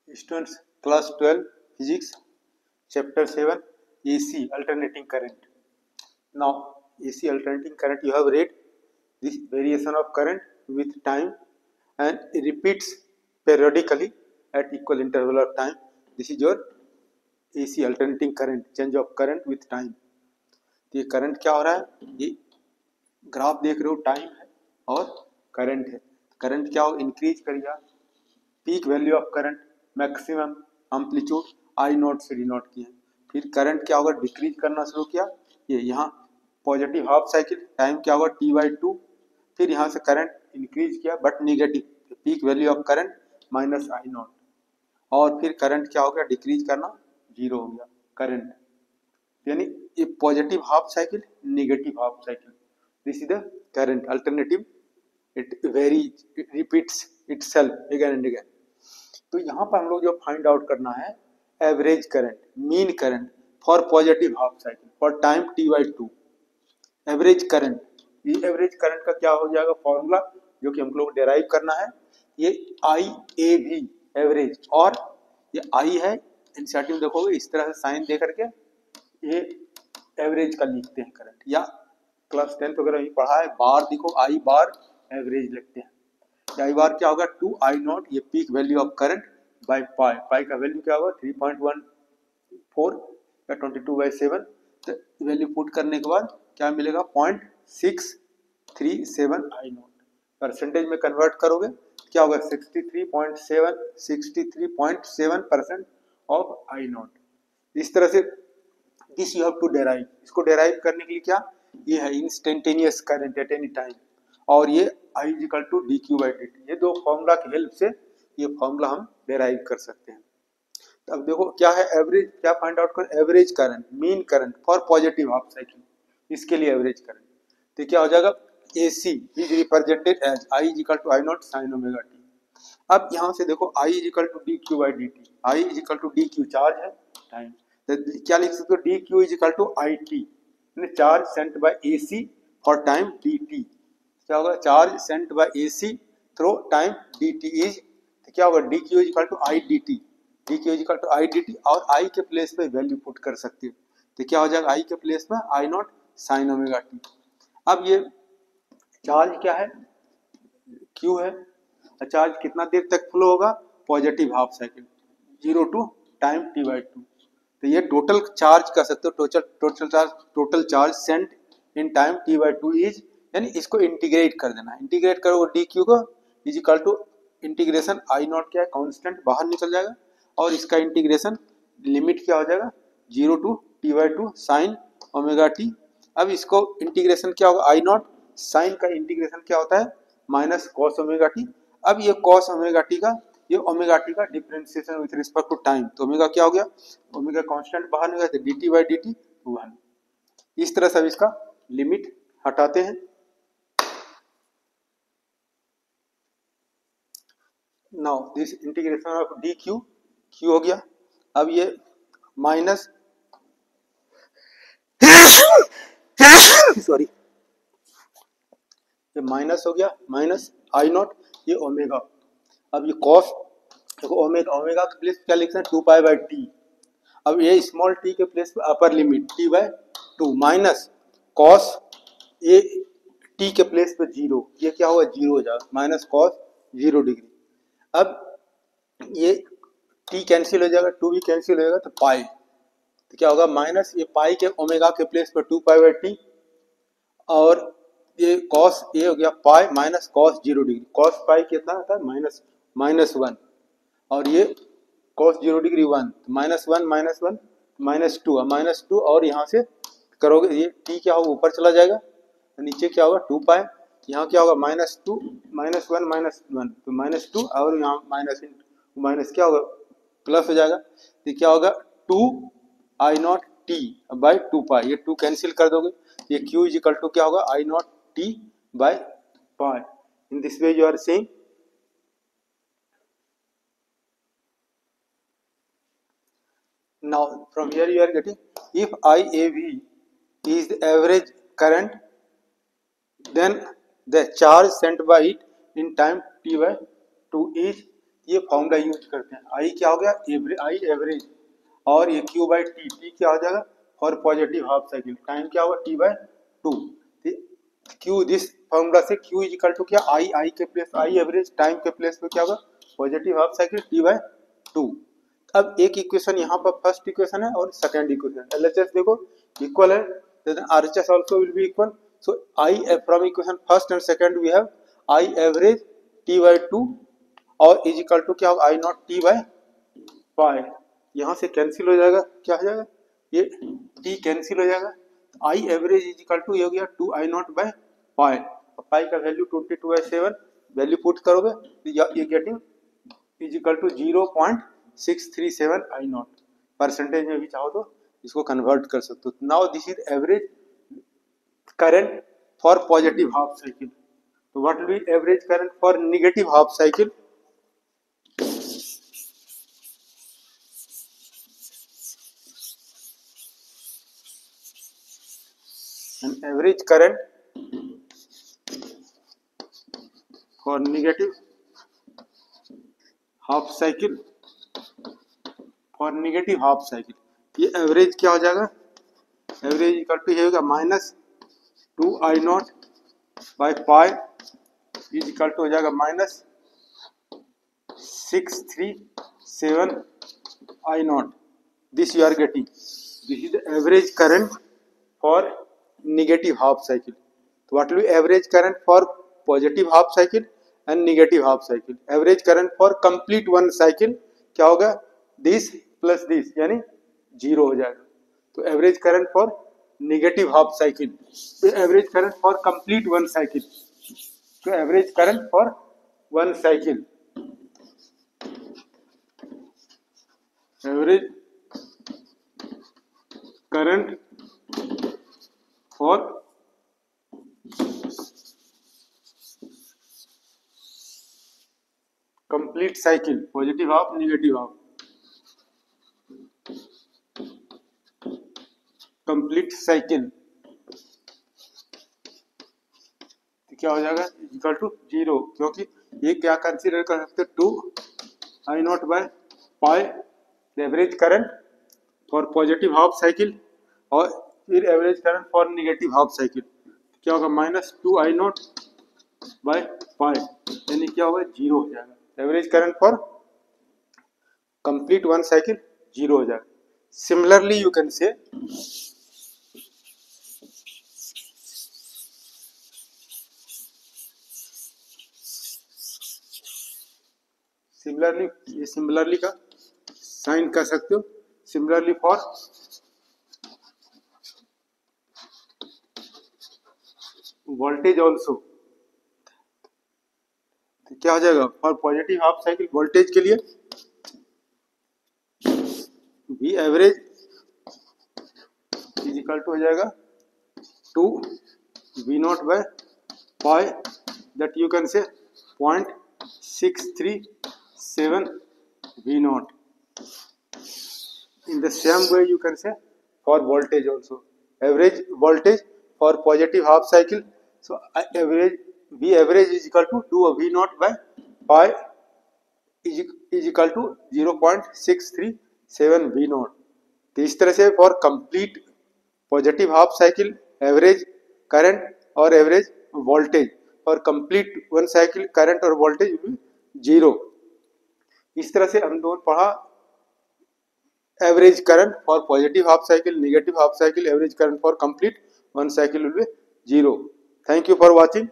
Students, class 12 physics, chapter 7, AC alternating current. Now AC alternating current, you have read this variation of current with time and it repeats periodically at equal interval of time. This is your AC alternating current, change of current with time. तो ये current क्या हो रहा है, ये graph देख रहे हो, टाइम है और करंट है. करंट क्या हो, इंक्रीज करेगा. Peak value of current, maximum amplitude I not से डी नॉट किया. फिर करंट क्या होगा, डिक्रीज करना शुरू किया. ये यहाँ पॉजिटिव हाफ साइकिल, टाइम क्या होगा t/2. फिर यहाँ से करंट इंक्रीज किया but negative, peak value of current minus I not. और फिर करंट क्या हो गया, डिक्रीज करना, जीरो हो गया करंट. यानी ये positive half cycle, negative half cycle. This is the current alternative. It varies, it repeats itself again and again. तो यहाँ पर हम लोग जो फाइंड आउट करना है, average current, mean current for positive half cycle for time t/2. Average current, ये average current का क्या हो जाएगा फॉर्मूला, जो कि हम लोग डेराइव करना है. ये IAV एवरेज, और ये I है, एनसीईआरटी में देखोगे इस तरह से साइन दे करके ये एवरेज का लिखते हैं करंट, या क्लास 10 वगैरह में पढ़ा है, बार देखो I बार एवरेज लिखते हैं. आई बार क्या होगा, 2I0, ये peak value of current by pi. Pi का वैल्यू क्या होगा 3.14 या 22/7. तो वैल्यू पुट करने के बाद क्या मिलेगा, 0.637I0. परसेंटेज में कन्वर्ट करोगे क्या होगा, 63.7% ऑफ I0. इस तरह से this you have to derive. इसको डेराइव करने के लिए क्या, ये है instantaneous current at any time, और ये I इक्वल टू dq/dt. ये दो फॉर्मूला की हेल्प से ये फॉर्मूला हम डेराइव कर सकते हैं. तो अब देखो क्या है एवरेज, क्या फाइंड आउट कर, average current, mean current for positive half cycle. इसके लिए एवरेज करंट तो क्या हो जाएगा, AC is represented as I equal to I0 sin omega t. अब यहाँ से देखो I equal to dq/dt, I equal to dq charge है, टाइम. तो क्या लिख सकते हो, dq is equal to IT, charge sent by AC for time dt. क्या होगा, charge sent by AC through time dt is, तो क्या होगा, dq is equal to I dt, dq is equal to I dt. और I के place पे value put कर सकते हो, तो क्या हो जाएगा, I के प्लेस पे I0 sin ओमेगा t. अब ये चार्ज क्या है, Q है. चार्ज कितना देर तक फ्लो होगा, positive half cycle, 0 to time t/2. तो ये टोटल चार्ज कर सकते हो, total charge sent in time t/2 is, यानी इसको इंटीग्रेट कर देना. इंटीग्रेट करोगे dq को is equal to integration I0 क्या है, कांस्टेंट बाहर निकल जाएगा, और इसका इंटीग्रेशन लिमिट क्या हो जाएगा, 0 to t/2 sine omega t. अब इसको इंटीग्रेशन क्या होगा, I0 साइन का इंटीग्रेशन क्या होता है, माइनस कॉस ओमेगा t. अब ये कॉस ओमेगा t का, ये ओमेगा t का differentiation with respect to time, तो ओमेगा क्या हो गया, ओमेगा कांस्टेंट बाहर निकला, तो dt/dt 1. इस तरह से इसका लिमिट हटाते हैं. Now this integration of dq, q हो गया. अब ये माइनस सॉरी, ये माइनस हो गया, माइनस I0, ये ओमेगा. अब ये कॉस, देखो ओमेगा के प्लेस क्या लिखते हैं, 2π/t. अब ये स्मॉल t के प्लेस पे upper limit t/2 minus cos, ये t के प्लेस पे 0, ये क्या होगा, 0 हो जाएगा, माइनस कॉस 0 डिग्री. अब ये t कैंसिल हो जाएगा, 2 भी कैंसिल हो जाएगा, तो पाई, तो क्या होगा, माइनस ये पाई के ओमेगा के प्लेस पे 2π/t, और ये कॉस ये हो गया pi minus cos 0 degree. Cos pi कितना आता है, -1, और ये कॉस 0 डिग्री 1, -1 -2 -2, और यहाँ से करोगे ये t क्या होगा, ऊपर चला जाएगा, नीचे क्या होगा 2π, यहाँ क्या होगा -2 -1 -1, तो -2, और यहाँ माइनस क्या होगा, प्लस हो जाएगा, तो क्या होगा 2I0 t बाय 2π. ये 2 कैंसिल कर दोगे, ये q इज इक्वल टू क्या होगा, I0 t by pi. In this way you are saying. Now from here you are getting, if IAV is the average current, then the charge sent by it in time t/2 is ये formula use करते हैं। आई क्या हो गया, I average, और ये Q by T, T क्या हो जाएगा for positive half cycle, time क्या होगा T by two. Q this formula से क्यू इज इक्वल टू क्या, आई के प्लेस आई एवरेज, टाइम के प्लेस पे क्या होगा positive half cycle T by two. अब एक इक्वेशन यहाँ पर फर्स्ट इक्वेशन है और सेकंड इक्वेशन, एलएचएस देखो इक्वल है, then RHS also will be equal. So I from equation first and second we have I average t by 2 और is equal to क्या होगा आई नॉट टी बाई पाई। यहाँ से cancel हो जाएगा, क्या हो जाएगा ये t कैंसिल हो जाएगा, I average is equal to ये हो गया 2 I nought by pi, pi का वैल्यू 22/7 वैल्यू पुट करोगे तो ये getting is equal to 0.637 I nought. Percentage में भी चाहो तो इसको कन्वर्ट कर सकते हो। Now this is average current for positive half cycle. तो what will be average current for negative half cycle, and average current for negative half cycle, for negative half cycle ये एवरेज क्या हो जाएगा, average equal to ये होगा -2 I nought by pi is equal to हो जाएगा -637 I nought. This you are getting, this is the average current for negative half cycle. So what will be average current for positive half cycle and negative half cycle? Average current for complete one cycle क्या होगा, this plus this यानी 0 हो जाएगा। तो average current for negative half cycle, तो average current for complete one cycle, तो average current for one cycle, average current for complete cycle, positive half negative half, complete cycle तो क्या हो जाएगा इक्वल टू 0, क्योंकि ये क्या कंसीडर कर सकते 2 I nought by pi average current for positive half cycle, और फिर average current for negative half cycle क्या होगा -2 आई नॉट बाय पाई, यानी क्या होगा 0 हो जाएगा। Average current for complete one cycle 0 हो जाएगा। सिमिलरली यू कैन से सिमिलरली, ये सिमिलरली का साइन कर सकते हो, सिमिलरली फॉर वोल्टेज ऑल्सो, तो क्या हो जाएगा for positive half cycle voltage के लिए V average is equal to हो जाएगा 2 V naught by pi, that you can say 0.637 V naught. In the same way you can say for voltage also, average voltage for positive half cycle, so average V average is equal to 2 V naught by pi is equal to 0.637 V naught। तो इस तरह से for complete positive half cycle average current और average voltage, for complete one cycle current और voltage 0। इस तरह से हम दोनों पढ़ा average current for positive half cycle, negative half cycle, average current for complete one cycle will be 0. Thank you for watching.